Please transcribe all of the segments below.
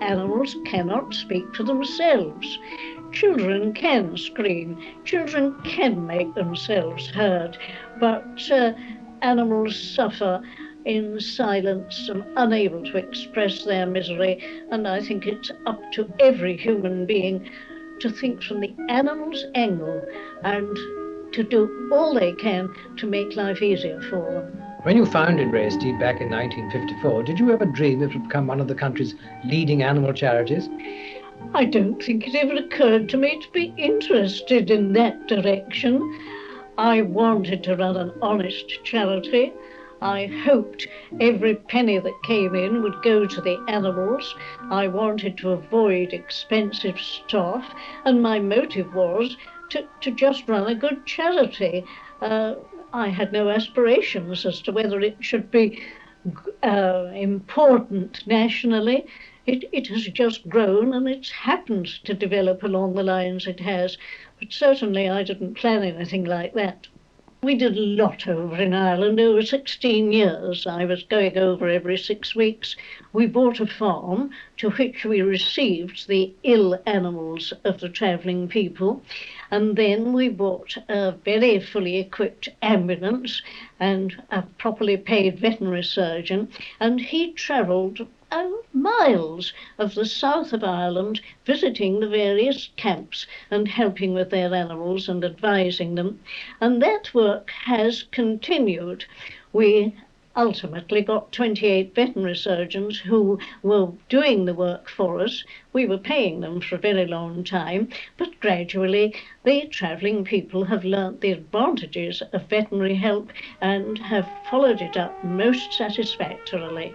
animals cannot speak for themselves. Children can scream, children can make themselves heard, but animals suffer in silence and unable to express their misery, and I think it's up to every human being to think from the animal's angle and to do all they can to make life easier for them. When you founded Raystede back in 1954, did you ever dream it would become one of the country's leading animal charities? I don't think it ever occurred to me to be interested in that direction. I wanted to run an honest charity. I hoped every penny that came in would go to the animals. I wanted to avoid expensive staff, and my motive was to just run a good charity. I had no aspirations as to whether it should be important nationally. It has just grown, and it's happened to develop along the lines it has. But certainly I didn't plan anything like that. We did a lot over in Ireland over 16 years. I was going over every 6 weeks. We bought a farm to which we received the ill animals of the travelling people. And then we bought a very fully equipped ambulance and a properly paid veterinary surgeon. And he travelled miles of the south of Ireland, visiting the various camps and helping with their animals and advising them. And that work has continued. We ultimately got 28 veterinary surgeons who were doing the work for us. We were paying them for a very long time, but gradually the travelling people have learnt the advantages of veterinary help and have followed it up most satisfactorily.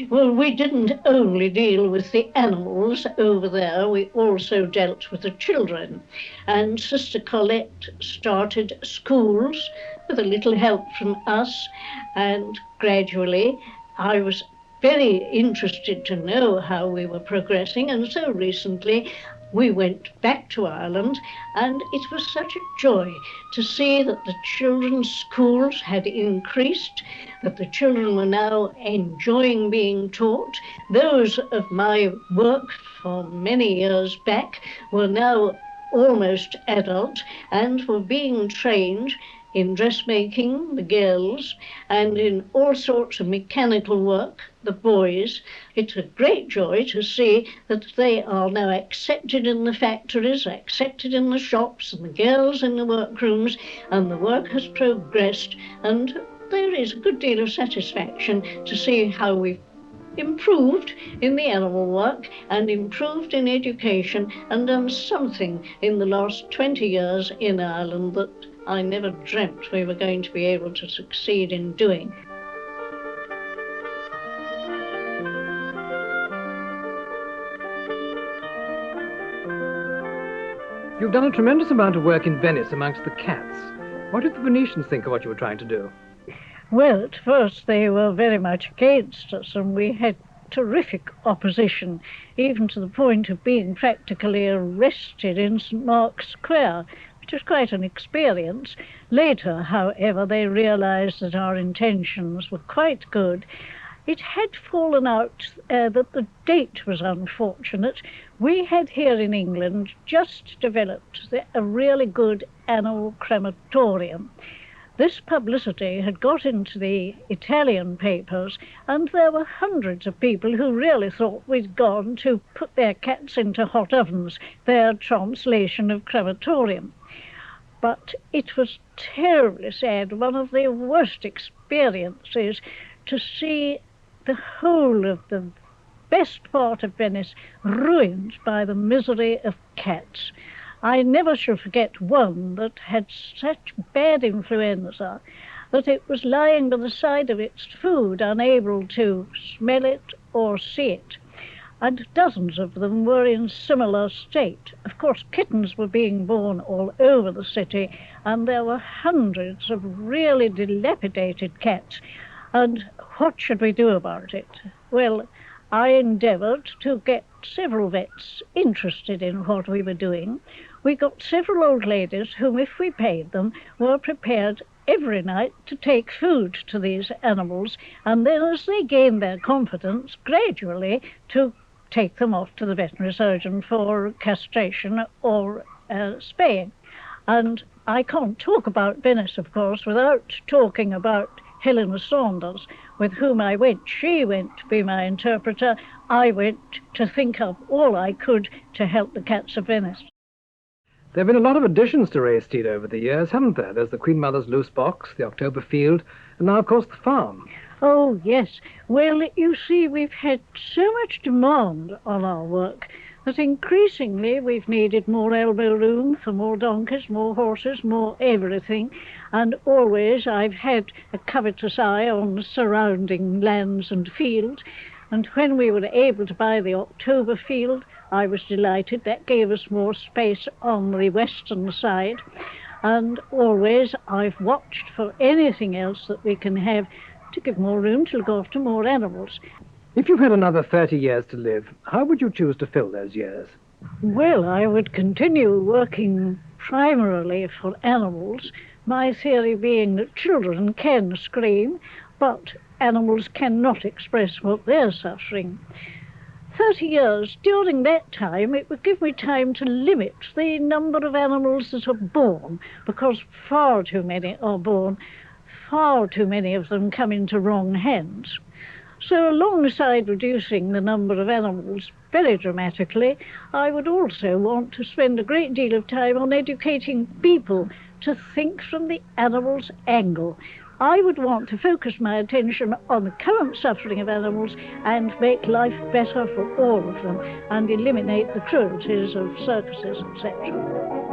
Well, we didn't only deal with the animals over there, we also dealt with the children. And Sister Colette started schools with a little help from us, and gradually I was very interested to know how we were progressing, and so recently we went back to Ireland, and it was such a joy to see that the children's schools had increased, that the children were now enjoying being taught. Those of my work for many years back were now almost adult and were being trained in dressmaking, the girls, and in all sorts of mechanical work, the boys. It's a great joy to see that they are now accepted in the factories, accepted in the shops, and the girls in the workrooms, and the work has progressed, and there is a good deal of satisfaction to see how we've improved in the animal work and improved in education and done something in the last 20 years in Ireland that I never dreamt we were going to be able to succeed in doing. You've done a tremendous amount of work in Venice amongst the cats. What did the Venetians think of what you were trying to do? Well, at first they were very much against us, and we had terrific opposition, even to the point of being practically arrested in St. Mark's Square, which was quite an experience. Later, however, they realised that our intentions were quite good. It had fallen out that the date was unfortunate. We had here in England just developed a really good animal crematorium. This publicity had got into the Italian papers, and there were hundreds of people who really thought we'd gone to put their cats into hot ovens, their translation of crematorium. But it was terribly sad, one of the worst experiences, to see the whole of the best part of Venice ruined by the misery of cats. I never shall forget one that had such bad influenza that it was lying by the side of its food, unable to smell it or see it. And dozens of them were in similar state. Of course, kittens were being born all over the city, and there were hundreds of really dilapidated cats. And what should we do about it? Well, I endeavoured to get several vets interested in what we were doing. We got several old ladies whom, if we paid them, were prepared every night to take food to these animals, and then as they gained their confidence, gradually to take them off to the veterinary surgeon for castration or spaying. And I can't talk about Venice, of course, without talking about Helena Saunders, with whom I went. She went to be my interpreter. I went to think up all I could to help the cats of Venice. There have been a lot of additions to Raystede over the years, haven't there? There's the Queen Mother's loose box, the October field, and now, of course, the farm. Oh, yes. Well, you see, we've had so much demand on our work that increasingly we've needed more elbow room for more donkeys, more horses, more everything. And always I've had a covetous eye on surrounding lands and fields. And when we were able to buy the October field, I was delighted. That gave us more space on the western side. And always I've watched for anything else that we can have to give more room to look after more animals. If you had another 30 years to live, how would you choose to fill those years? Well, I would continue working primarily for animals, my theory being that children can scream, but animals cannot express what they're suffering. 30 years, during that time, it would give me time to limit the number of animals that are born, because far too many are born, far too many of them come into wrong hands. So alongside reducing the number of animals very dramatically, I would also want to spend a great deal of time on educating people to think from the animal's angle. I would want to focus my attention on the current suffering of animals and make life better for all of them and eliminate the cruelties of circuses, etc.